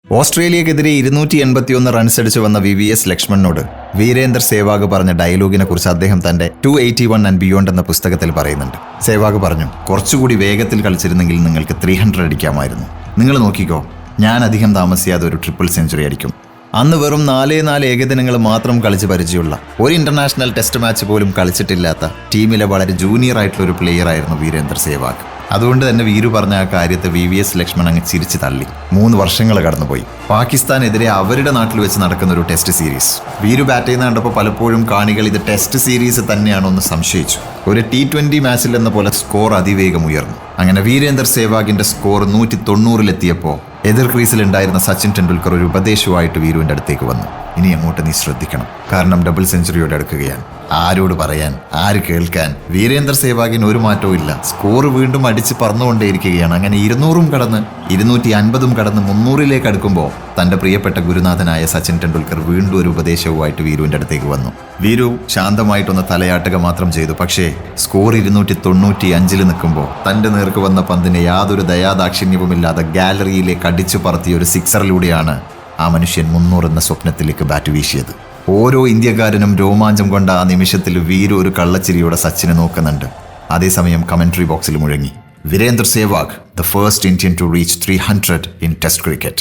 ഓസ്ട്രേലിയക്കെതിരെ 281 റൺസടിച്ചു വന്ന VVS ലക്ഷ്മണനോട് വീരേന്ദർ സേവാഗ് പറഞ്ഞ ഡയലോഗിനെ കുറിച്ച് അദ്ദേഹം തന്റെ 281 ആൻഡ് ബിയോണ്ട് എന്ന പുസ്തകത്തിൽ പറയുന്നുണ്ട്. സേവാഗ് പറഞ്ഞു, കുറച്ചുകൂടി വേഗത്തിൽ കളിച്ചിരുന്നെങ്കിൽ നിങ്ങൾക്ക് 300 അടിക്കാമായിരുന്നു. നിങ്ങൾ നോക്കിക്കോ, ഞാൻ അധികം താമസിയാതെ ഒരു ട്രിപ്പിൾ സെഞ്ചുറി അടിക്കും. അന്ന് വെറും 4 ഏകദിനങ്ങൾ മാത്രം കളിച്ച് പരിചയമുള്ള ഒരു ഇന്റർനാഷണൽ ടെസ്റ്റ് മാച്ച് പോലും കളിച്ചിട്ടില്ലാത്ത ടീമിലെ വളരെ ജൂനിയർ ആയിട്ടുള്ള ഒരു പ്ലെയർ ആയിരുന്നു വീരേന്ദർ സേവാഗ്. അതുകൊണ്ട് തന്നെ വീരു പറഞ്ഞ ആ കാര്യത്തെ VVS ലക്ഷ്മൺ അങ്ങ് ചിരിച്ചു തള്ളി. 3 വർഷങ്ങൾ കടന്നുപോയി. പാകിസ്ഥാനെതിരെ അവരുടെ നാട്ടിൽ വെച്ച് നടക്കുന്ന ഒരു ടെസ്റ്റ് സീരീസ്. വീരു ബാറ്റ് ചെയ്യുന്ന കണ്ടപ്പോൾ പലപ്പോഴും കാണികൾ ഇത് ടെസ്റ്റ് സീരീസ് തന്നെയാണോ എന്ന് സംശയിച്ചു. ഒരു T20 മാച്ചിൽ എന്ന പോലെ സ്കോർ അതിവേഗം ഉയർന്നു. അങ്ങനെ വീരേന്ദർ സേവാഗിന്റെ സ്കോർ 190-ലെത്തിയപ്പോൾ എതിർ ക്രീസിലുണ്ടായിരുന്ന സച്ചിൻ ടെണ്ടുൽക്കർ ഒരു ഉപദേശവുമായിട്ട് വീരുവിൻ്റെ അടുത്തേക്ക് വന്നു. ഇനി അങ്ങോട്ട് നീ ശ്രദ്ധിക്കണം, കാരണം ഡബിൾ സെഞ്ചുറിയോട് അടുക്കുകയാണ്. ആരോട് പറയാൻ, ആര് കേൾക്കാൻ? വീരേന്ദർ സേവാഗിന് ഒരു മാറ്റവും ഇല്ല. സ്കോർ വീണ്ടും അടിച്ച് പറന്നുകൊണ്ടേയിരിക്കുകയാണ്. അങ്ങനെ 200-ഉം കടന്ന് 250-ഉം കടന്ന് 300-ലേക്ക് അടുക്കുമ്പോൾ തൻ്റെ പ്രിയപ്പെട്ട ഗുരുനാഥനായ സച്ചിൻ ടെണ്ടുൽക്കർ വീണ്ടും ഒരു ഉപദേശവുമായിട്ട് വീരുവിൻ്റെ അടുത്തേക്ക് വന്നു. വീരു ശാന്തമായിട്ടൊന്ന് തലയാട്ടുക മാത്രം ചെയ്തു. പക്ഷേ സ്കോർ 295-ൽ നിൽക്കുമ്പോൾ തൻ്റെ നേർക്ക് വന്ന പന്തിനെ യാതൊരു ദയാദാക്ഷിണ്യവുമില്ലാതെ ഗാലറിയിലേക്ക് അടിച്ചു പറത്തിയ ഒരു സിക്സറിലൂടെയാണ് ആ മനുഷ്യൻ 300 എന്ന സ്വപ്നത്തിലേക്ക് ബാറ്റ് വീശിയത്. ഓരോ ഇന്ത്യക്കാരനും രോമാഞ്ചം കൊണ്ട ആ നിമിഷത്തിൽ വീരു ഒരു കള്ളച്ചിരിയോടെ സച്ചിനെ നോക്കുന്നുണ്ട്. അതേസമയം കമന്ററി ബോക്സിൽ മുഴങ്ങി, Virender Sehwag, the first Indian to reach 300 in Test cricket.